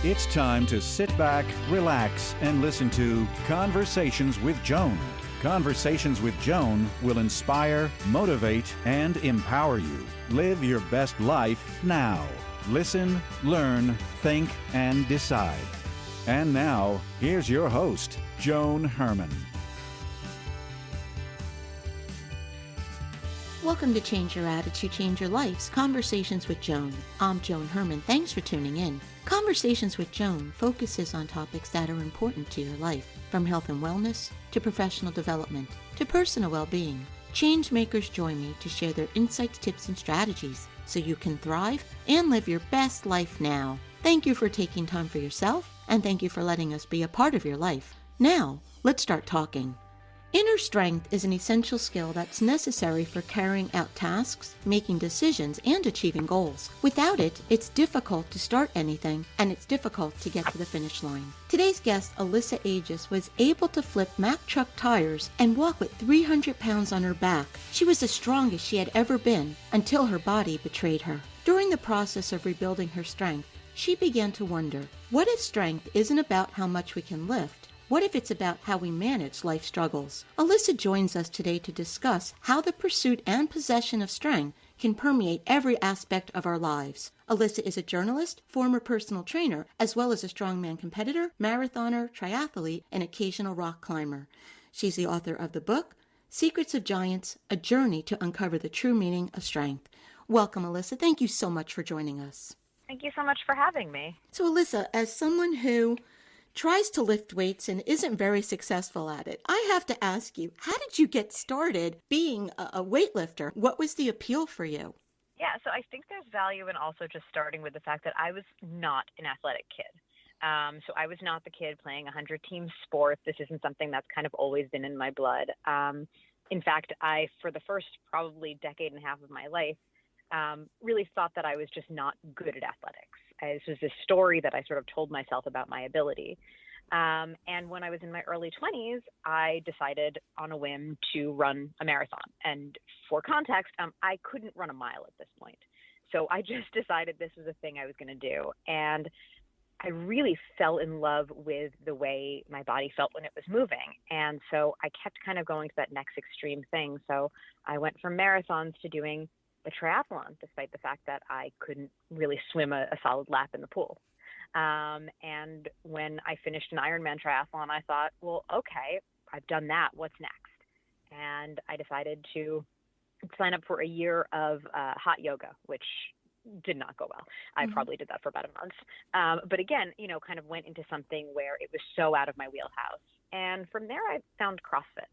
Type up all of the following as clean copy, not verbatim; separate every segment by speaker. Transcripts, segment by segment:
Speaker 1: It's time to sit back, relax, and listen to Conversations with Joan. Conversations with Joan will inspire, motivate, and empower you. Live your best life now. Listen, learn, think, and decide. And now, here's your host, Joan Herman.
Speaker 2: Welcome to Change Your Attitude, Change Your Life's Conversations with Joan. I'm Joan Herman. Thanks for tuning in. Conversations with Joan focuses on topics that are important to your life, from health and wellness to professional development to personal well-being. Change makers join me to share their insights, tips, and strategies so you can thrive and live your best life now. Thank you for taking time for yourself, and thank you for letting us be a part of your life. Now, let's start talking. Inner strength is an essential skill that's necessary for carrying out tasks, making decisions, and achieving goals. Without it, it's difficult to start anything, and it's difficult to get to the finish line. Today's guest, Alyssa Ages, was able to flip Mack truck tires and walk with 300 pounds on her back. She was the strongest she had ever been until her body betrayed her. During the process of rebuilding her strength, she began to wonder, what if strength isn't about how much we can lift? What if it's about how we manage life struggles? Alyssa joins us today to discuss how the pursuit and possession of strength can permeate every aspect of our lives. Alyssa is a journalist, former personal trainer, as well as a strongman competitor, marathoner, triathlete, and occasional rock climber. She's the author of the book, Secrets of Giants, A Journey to Uncover the True Meaning of Strength. Welcome, Alyssa. Thank you so much for joining us.
Speaker 3: Thank you so much for having me.
Speaker 2: So, Alyssa, as someone who tries to lift weights and isn't very successful at it, I have to ask you, how did you get started being a weightlifter? What was the appeal for you?
Speaker 3: Yeah, so I think there's value in also just starting with the fact that I was not an athletic kid. So I was not the kid playing 100-team sport. This isn't something that's kind of always been in my blood. In fact, I, for the first probably decade and a half of my life, really thought that I was just not good at athletics. This was this story that I sort of told myself about my ability. And when I was in my early 20s, I decided on a whim to run a marathon. And for context, I couldn't run a mile at this point. So I just decided this was a thing I was going to do. And I really fell in love with the way my body felt when it was moving. And so I kept kind of going to that next extreme thing. So I went from marathons to doing a triathlon, despite the fact that I couldn't really swim a solid lap in the pool. And when I finished an Ironman triathlon, I thought, well, okay, I've done that. What's next? And I decided to sign up for a year of hot yoga, which did not go well. I probably did that for about a month. But again, kind of went into something where it was so out of my wheelhouse. And from there, I found CrossFit.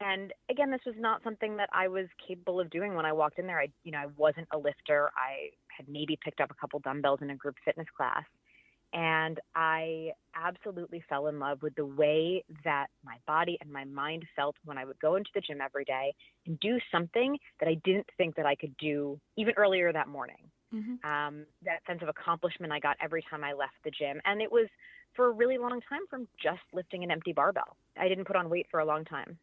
Speaker 3: And again, this was not something that I was capable of doing when I walked in there. I wasn't a lifter. I had maybe picked up a couple dumbbells in a group fitness class. And I absolutely fell in love with the way that my body and my mind felt when I would go into the gym every day and do something that I didn't think that I could do even earlier that morning. That sense of accomplishment I got every time I left the gym. And it was for a really long time from just lifting an empty barbell. I didn't put on weight for a long time.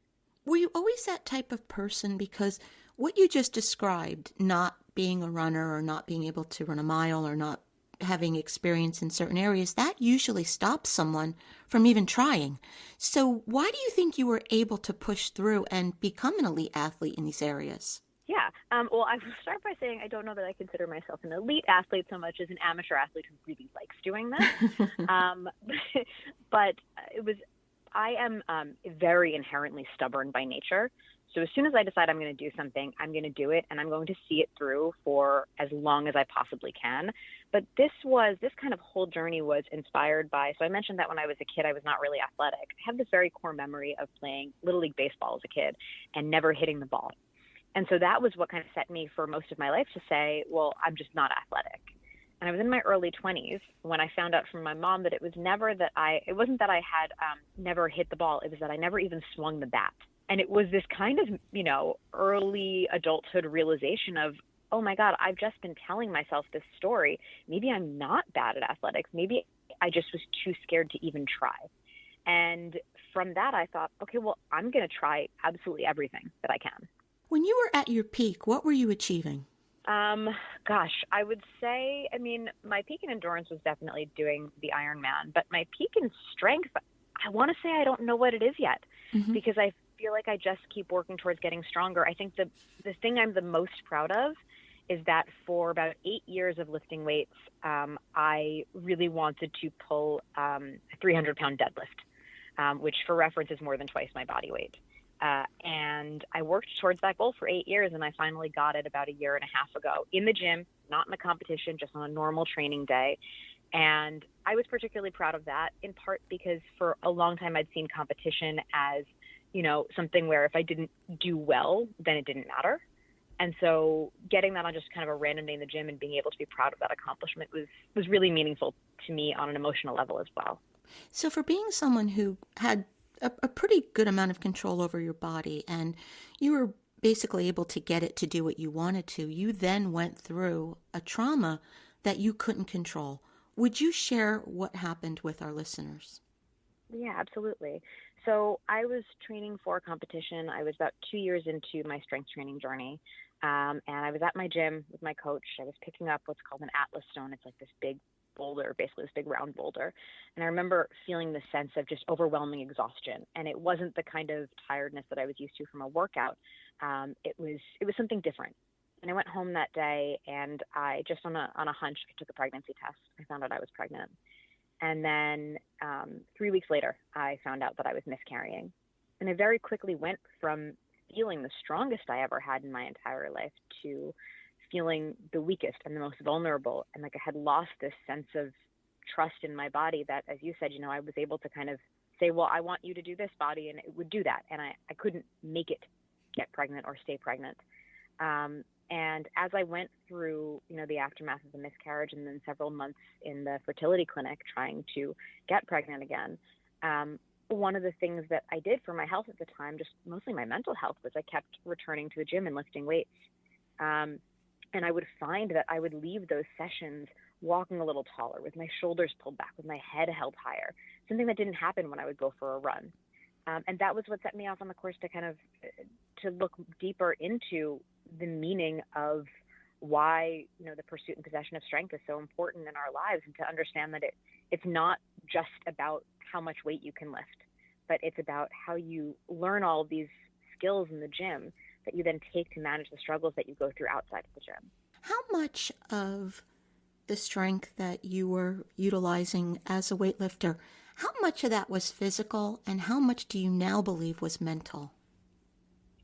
Speaker 2: Were you always that type of person? Because what you just described, not being a runner or not being able to run a mile or not having experience in certain areas, that usually stops someone from even trying. So why do you think you were able to push through and become an elite athlete in these areas?
Speaker 3: Yeah. Well, I will start by saying I don't know that I consider myself an elite athlete so much as an amateur athlete who really likes doing this. But I am very inherently stubborn by nature. So as soon as I decide I'm going to do something, I'm going to do it, and I'm going to see it through for as long as I possibly can. But this kind of whole journey was inspired by, so I mentioned that when I was a kid, I was not really athletic. I have this very core memory of playing Little League baseball as a kid and never hitting the ball. And so that was what kind of set me for most of my life to say, well, I'm just not athletic. And I was in my early 20s when I found out from my mom that it wasn't that I had never hit the ball. It was that I never even swung the bat. And it was this kind of, early adulthood realization of, oh my God, I've just been telling myself this story. Maybe I'm not bad at athletics. Maybe I just was too scared to even try. And from that, I thought, okay, well, I'm going to try absolutely everything that I can.
Speaker 2: When you were at your peak, what were you achieving?
Speaker 3: Gosh, I would say, I mean, my peak in endurance was definitely doing the Ironman, but my peak in strength, I want to say I don't know what it is yet,
Speaker 2: Mm-hmm.
Speaker 3: because I feel like I just keep working towards getting stronger. I think the thing I'm the most proud of is that for about 8 years of lifting weights, I really wanted to pull a 300-pound deadlift, which for reference is more than twice my body weight. And I worked towards that goal for 8 years, and I finally got it about a year and a half ago in the gym, not in a competition, just on a normal training day. And I was particularly proud of that, in part because for a long time I'd seen competition as, something where if I didn't do well, then it didn't matter. And so getting that on just kind of a random day in the gym and being able to be proud of that accomplishment was really meaningful to me on an emotional level as well.
Speaker 2: So for being someone who had a pretty good amount of control over your body and you were basically able to get it to do what you wanted to, you then went through a trauma that you couldn't control. Would you share what happened with our listeners?
Speaker 3: Yeah, absolutely. So I was training for a competition. I was about 2 years into my strength training journey. And I was at my gym with my coach. I was picking up what's called an Atlas stone. It's like this big boulder, basically this big round boulder. And I remember feeling the sense of just overwhelming exhaustion. And it wasn't the kind of tiredness that I was used to from a workout. It was something different. And I went home that day, and I just on a hunch, I took a pregnancy test. I found out I was pregnant. And then 3 weeks later, I found out that I was miscarrying. And I very quickly went from feeling the strongest I ever had in my entire life to feeling the weakest and the most vulnerable. And like I had lost this sense of trust in my body that, as you said, I was able to kind of say, well, I want you to do this, body, and it would do that. And I couldn't make it get pregnant or stay pregnant. And as I went through, the aftermath of the miscarriage and then several months in the fertility clinic trying to get pregnant again, one of the things that I did for my health at the time, just mostly my mental health, was I kept returning to the gym and lifting weights. And I would find that I would leave those sessions walking a little taller, with my shoulders pulled back, with my head held higher, something that didn't happen when I would go for a run. And that was what set me off on the course to kind of to look deeper into the meaning of why, the pursuit and possession of strength is so important in our lives, and to understand that it's not just about how much weight you can lift, but it's about how you learn all of these skills in the gym that you then take to manage the struggles that you go through outside of the gym.
Speaker 2: How much of the strength that you were utilizing as a weightlifter, how much of that was physical, and how much do you now believe was mental?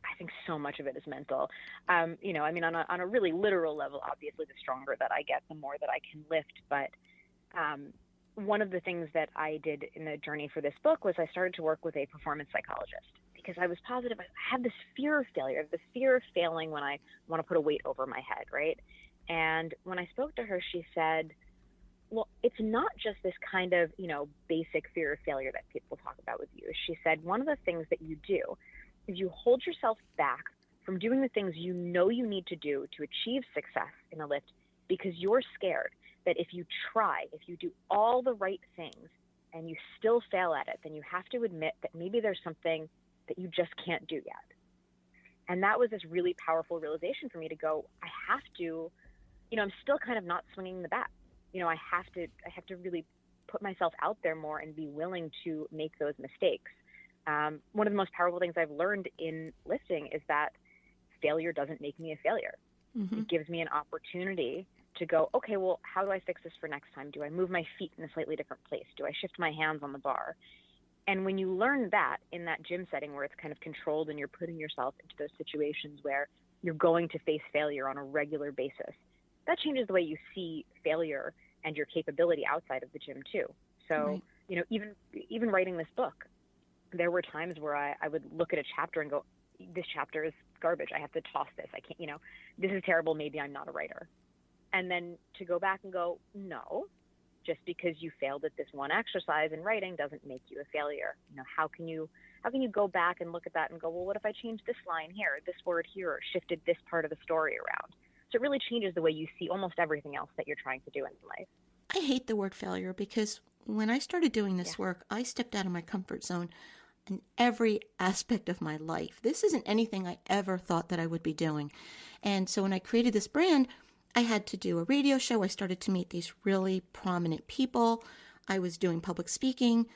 Speaker 3: I think so much of it is mental. On a really literal level, obviously, the stronger that I get, the more that I can lift. But one of the things that I did in the journey for this book was I started to work with a performance psychologist, because I was positive I had this fear of failure, this fear of failing when I want to put a weight over my head, right? And when I spoke to her, she said, well, it's not just this kind of, basic fear of failure that people talk about with you. She said, one of the things that you do is you hold yourself back from doing the things you know you need to do to achieve success in a lift, because you're scared that if you try, if you do all the right things and you still fail at it, then you have to admit that maybe there's something that you just can't do yet. And that was this really powerful realization for me to go, I have to, I'm still kind of not swinging the bat. I have to really put myself out there more and be willing to make those mistakes. One of the most powerful things I've learned in lifting is that failure doesn't make me a failure. Mm-hmm. It gives me an opportunity to go, okay, well, how do I fix this for next time? Do I move my feet in a slightly different place? Do I shift my hands on the bar? And when you learn that in that gym setting where it's kind of controlled and you're putting yourself into those situations where you're going to face failure on a regular basis, that changes the way you see failure and your capability outside of the gym too. So, right. Even writing this book, there were times where I would look at a chapter and go, this chapter is garbage. I have to toss this. I can't, this is terrible. Maybe I'm not a writer. And then to go back and go, no, just because you failed at this one exercise in writing doesn't make you a failure. How can you go back and look at that and go, well, what if I changed this line here, this word here, or shifted this part of the story around? So it really changes the way you see almost everything else that you're trying to do in life.
Speaker 2: I hate the word failure, because when I started doing this work, I stepped out of my comfort zone. in every aspect of my life. This isn't anything I ever thought that I would be doing. And so when I created this brand, I had to do a radio show. I started to meet these really prominent people. I was doing public speaking,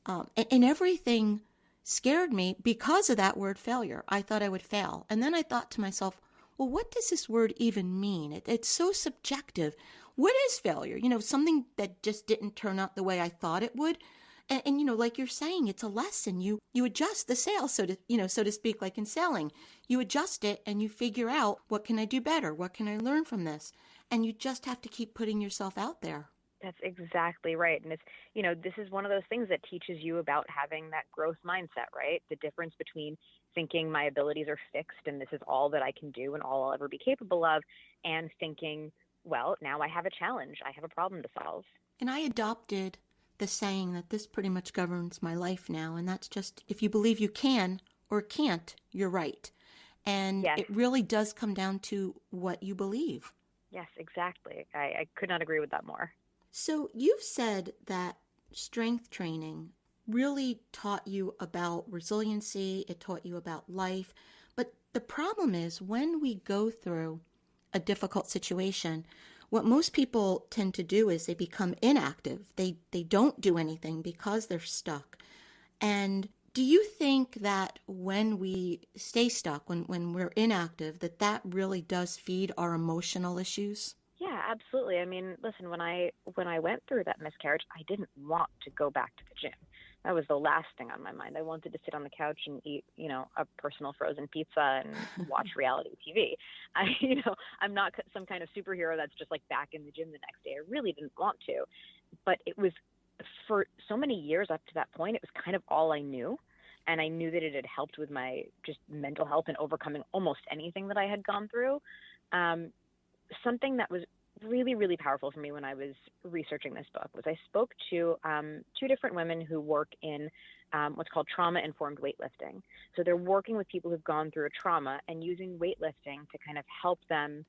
Speaker 2: and everything scared me because of that word failure. I thought I would fail. And then I thought to myself, well, what does this word even mean? It's so subjective. What is failure? Something that just didn't turn out the way I thought it would. And like you're saying, it's a lesson. You adjust the sail, so to speak, like in sailing. You adjust it and you figure out, what can I do better? What can I learn from this? And you just have to keep putting yourself out there.
Speaker 3: That's exactly right. And it's, this is one of those things that teaches you about having that growth mindset, right? The difference between thinking my abilities are fixed and this is all that I can do and all I'll ever be capable of, and thinking, well, now I have a challenge. I have a problem to solve.
Speaker 2: And I adopted the saying that this pretty much governs my life now. And that's just, if you believe you can or can't, you're right. And
Speaker 3: yes.
Speaker 2: It really does come down to what you believe.
Speaker 3: Yes, exactly. I could not agree with that more.
Speaker 2: So you've said that strength training really taught you about resiliency, it taught you about life. But the problem is, when we go through a difficult situation, what most people tend to do is they become inactive. They don't do anything because they're stuck. And do you think that when we stay stuck, when we're inactive, that really does feed our emotional issues?
Speaker 3: Yeah, absolutely. I mean, listen, when I went through that miscarriage, I didn't want to go back to the gym. That was the last thing on my mind. I wanted to sit on the couch and eat, a personal frozen pizza and watch reality TV. I'm not some kind of superhero that's just like back in the gym the next day. I really didn't want to, but it was, for so many years up to that point, it was kind of all I knew. And I knew that it had helped with my just mental health and overcoming almost anything that I had gone through. Something that was really, really powerful for me when I was researching this book was I spoke to two different women who work in what's called trauma-informed weightlifting. So they're working with people who've gone through a trauma and using weightlifting to kind of help them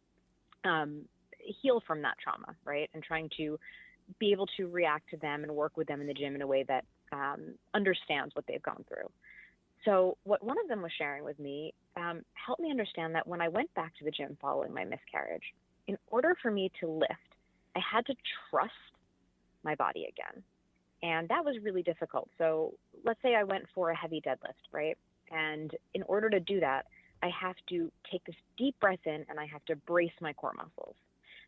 Speaker 3: heal from that trauma, right? And trying to be able to react to them and work with them in the gym in a way that understands what they've gone through. So what one of them was sharing with me helped me understand that when I went back to the gym following my miscarriage, in order for me to lift, I had to trust my body again. And that was really difficult. So let's say I went for a heavy deadlift, right? And in order to do that, I have to take this deep breath in and I have to brace my core muscles.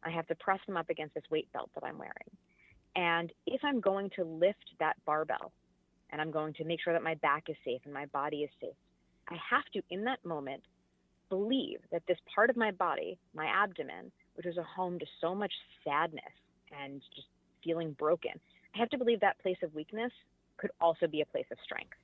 Speaker 3: I have to press them up against this weight belt that I'm wearing. And if I'm going to lift that barbell and I'm going to make sure that my back is safe and my body is safe, I have to, in that moment, believe that this part of my body, my abdomen, which is a home to so much sadness and just feeling broken, I have to believe that place of weakness could also be a place of strength.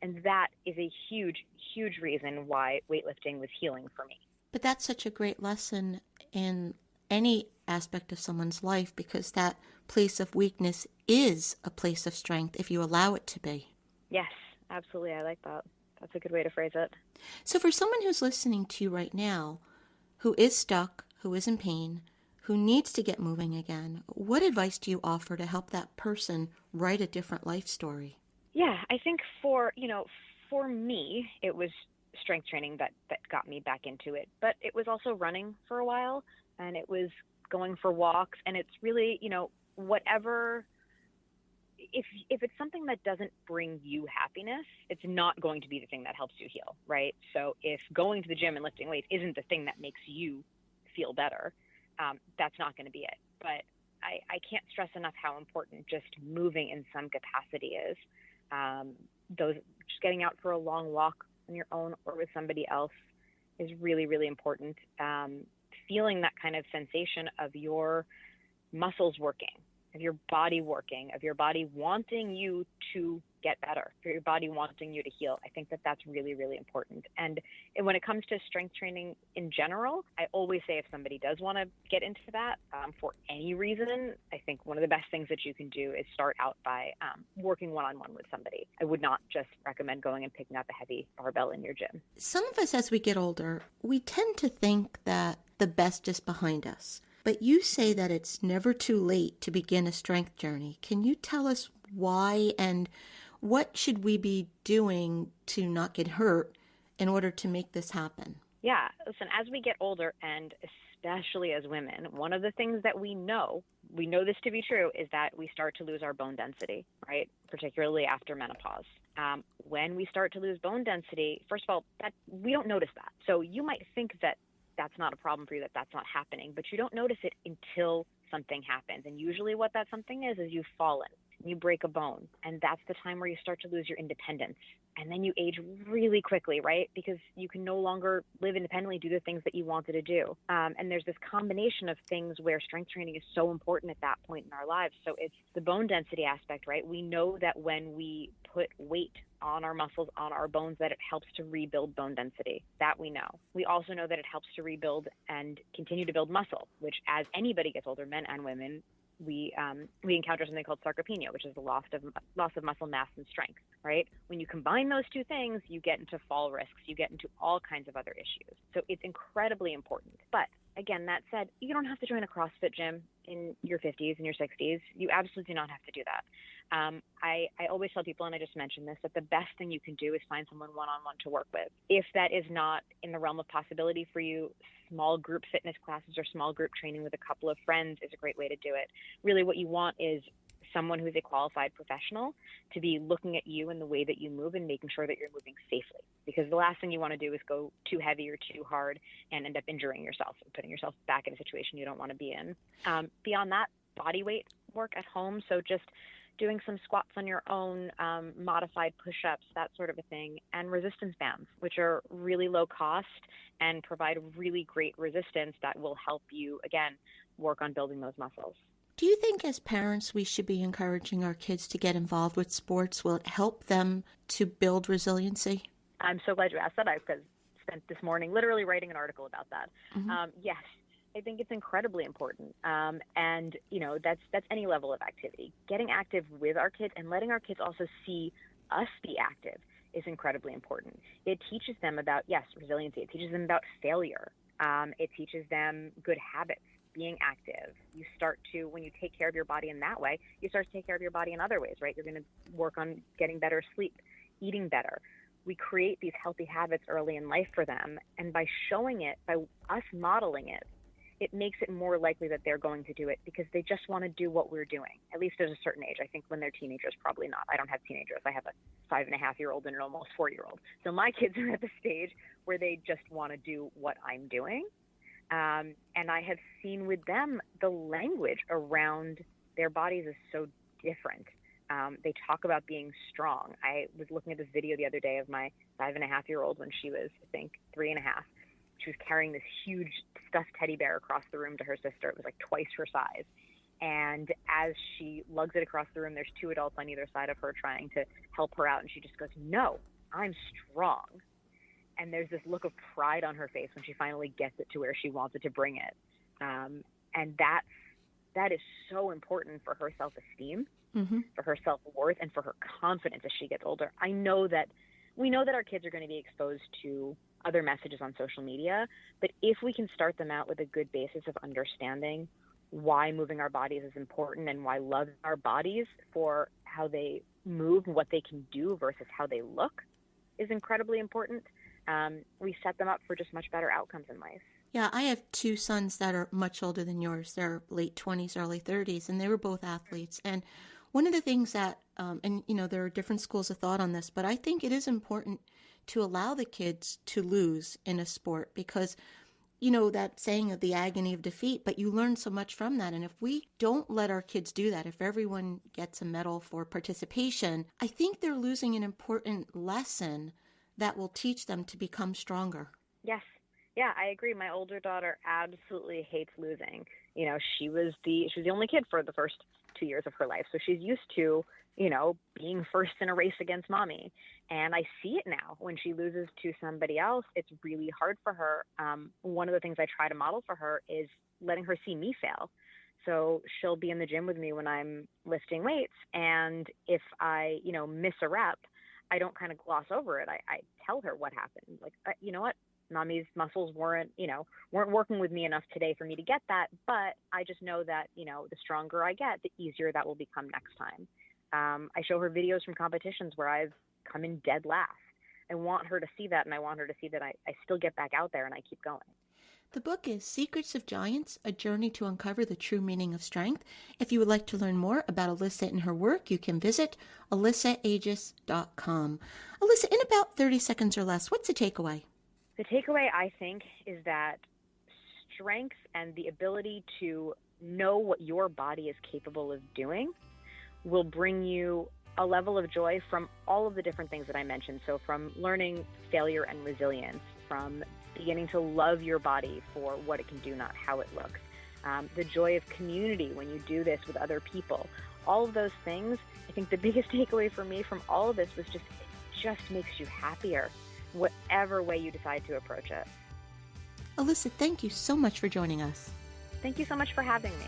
Speaker 3: And that is a huge, huge reason why weightlifting was healing for me.
Speaker 2: But that's such a great lesson in any aspect of someone's life, because that place of weakness is a place of strength if you allow it to be.
Speaker 3: Yes, absolutely. I like that. That's a good way to phrase it.
Speaker 2: So for someone who's listening to you right now, who is stuck, who is in pain, who needs to get moving again, what advice do you offer to help that person write a different life story?
Speaker 3: Yeah, I think for me, it was strength training that got me back into it. But it was also running for a while, and it was going for walks. And it's really, whatever, if it's something that doesn't bring you happiness, it's not going to be the thing that helps you heal, right? So if going to the gym and lifting weights isn't the thing that makes you feel better, that's not going to be it. But I can't stress enough how important just moving in some capacity is. Just getting out for a long walk on your own or with somebody else is really, really important. Feeling that kind of sensation of your muscles working, of your body working, of your body wanting you to get better, for your body wanting you to heal. I think that that's really, really important. And when it comes to strength training in general, I always say if somebody does want to get into that for any reason, I think one of the best things that you can do is start out by working one-on-one with somebody. I would not just recommend going and picking up a heavy barbell in your gym.
Speaker 2: Some of us, as we get older, we tend to think that the best is behind us. But you say that it's never too late to begin a strength journey. Can you tell us why and What should we be doing to not get hurt in order to make this happen?
Speaker 3: Yeah, listen, as we get older, and especially as women, one of the things that we know this to be true, is that we start to lose our bone density, right? Particularly after menopause. When we start to lose bone density, first of all, that we don't notice that. So you might think that that's not a problem for you, that that's not happening, but you don't notice it until something happens. And usually what that something is you've fallen, you break a bone, and that's the time where you start to lose your independence. And then you age really quickly, right? Because you can no longer live independently, do the things that you wanted to do. And there's this combination of things where strength training is so important at that point in our lives. So it's the bone density aspect, right? We know that when we put weight on our muscles, on our bones, that it helps to rebuild bone density. That we know. We also know that it helps to rebuild and continue to build muscle, which as anybody gets older, men and women, we encounter something called sarcopenia, which is the loss of muscle mass and strength, right? When you combine those two things, you get into fall risks, you get into all kinds of other issues. So it's incredibly important. But again, that said, you don't have to join a CrossFit gym in your 50s and your 60s. You absolutely do not have to do that. I always tell people, and I just mentioned this, that the best thing you can do is find someone one-on-one to work with. If that is not in the realm of possibility for you, small group fitness classes or small group training with a couple of friends is a great way to do it. Really what you want is someone who's a qualified professional to be looking at you and the way that you move and making sure that you're moving safely. Because the last thing you want to do is go too heavy or too hard and end up injuring yourself and putting yourself back in a situation you don't want to be in. Beyond that, body weight work at home. So just doing some squats on your own, modified push-ups, that sort of a thing, and resistance bands, which are really low cost and provide really great resistance that will help you, again, work on building those muscles.
Speaker 2: Do you think as parents we should be encouraging our kids to get involved with sports? Will it help them to build resiliency?
Speaker 3: I'm so glad you asked that. I've spent this morning literally writing an article about that. Mm-hmm. Yes, I think it's incredibly important. And, that's any level of activity. Getting active with our kids and letting our kids also see us be active is incredibly important. It teaches them about, yes, resiliency. It teaches them about failure. It teaches them good habits, being active. You start to, when you take care of your body in that way, you start to take care of your body in other ways, right? You're going to work on getting better sleep, eating better. We create these healthy habits early in life for them. And by showing it, by us modeling it, it makes it more likely that they're going to do it because they just want to do what we're doing, at least at a certain age. I think when they're teenagers, probably not. I don't have teenagers. I have a 5.5-year-old and an almost 4-year-old. So my kids are at the stage where they just want to do what I'm doing. And I have seen with them, the language around their bodies is so different. They talk about being strong. I was looking at this video the other day of my 5.5-year-old when she was, I think, 3.5. She was carrying this huge stuffed teddy bear across the room to her sister. It was like twice her size. And as she lugs it across the room, there's 2 adults on either side of her trying to help her out. And she just goes, "No, I'm strong." And there's this look of pride on her face when she finally gets it to where she wanted to bring it. And that is so important for her self-esteem, mm-hmm. for her self-worth, and for her confidence as she gets older. We know that our kids are going to be exposed to other messages on social media, but if we can start them out with a good basis of understanding why moving our bodies is important and why loving our bodies for how they move and what they can do versus how they look is incredibly important, we set them up for just much better outcomes in life.
Speaker 2: Yeah, I have 2 sons that are much older than yours. They're late 20s, early 30s, and they were both athletes. And one of the things that, there are different schools of thought on this, but I think it is important to allow the kids to lose in a sport because, that saying of the agony of defeat, but you learn so much from that. And if we don't let our kids do that, if everyone gets a medal for participation, I think they're losing an important lesson that will teach them to become stronger.
Speaker 3: Yes. Yeah, I agree. My older daughter absolutely hates losing. She was the only kid for the first 2 years of her life. So she's used to, being first in a race against mommy. And I see it now when she loses to somebody else. It's really hard for her. One of the things I try to model for her is letting her see me fail. So she'll be in the gym with me when I'm lifting weights. And if I, miss a rep, I don't kind of gloss over it. I tell her what happened. Like, you know what? Mommy's muscles weren't working with me enough today for me to get that. But I just know that, the stronger I get, the easier that will become next time. I show her videos from competitions where I've come in dead last. I want her to see that, and I want her to see that I still get back out there and I keep going.
Speaker 2: The book is Secrets of Giants, A Journey to Uncover the True Meaning of Strength. If you would like to learn more about Alyssa and her work, you can visit alyssaAges.com. Alyssa, in about 30 seconds or less, what's the takeaway?
Speaker 3: The takeaway, I think, is that strength and the ability to know what your body is capable of doing will bring you a level of joy from all of the different things that I mentioned. So from learning failure and resilience, from beginning to love your body for what it can do, not how it looks. The joy of community when you do this with other people. All of those things, I think the biggest takeaway for me from all of this was it just makes you happier, whatever way you decide to approach it.
Speaker 2: Alyssa, thank you so much for joining us.
Speaker 3: Thank you so much for having me.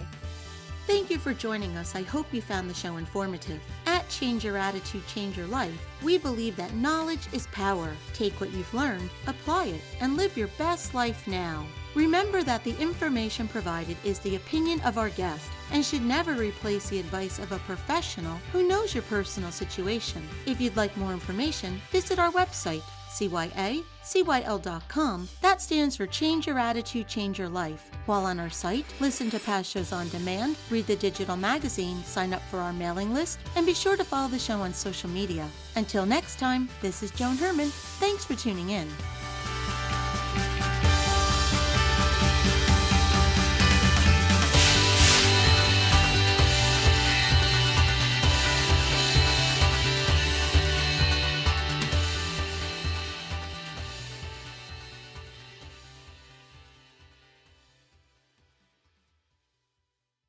Speaker 2: Thank you for joining us. I hope you found the show informative. At Change Your Attitude, Change Your Life, we believe that knowledge is power. Take what you've learned, apply it, and live your best life now. Remember that the information provided is the opinion of our guest and should never replace the advice of a professional who knows your personal situation. If you'd like more information, visit our website, cyacyl.com. That stands for Change Your Attitude, Change Your Life. While on our site, listen to past shows on demand, read the digital magazine, sign up for our mailing list, and be sure to follow the show on social media. Until next time, this is Joan Herman. Thanks for tuning in.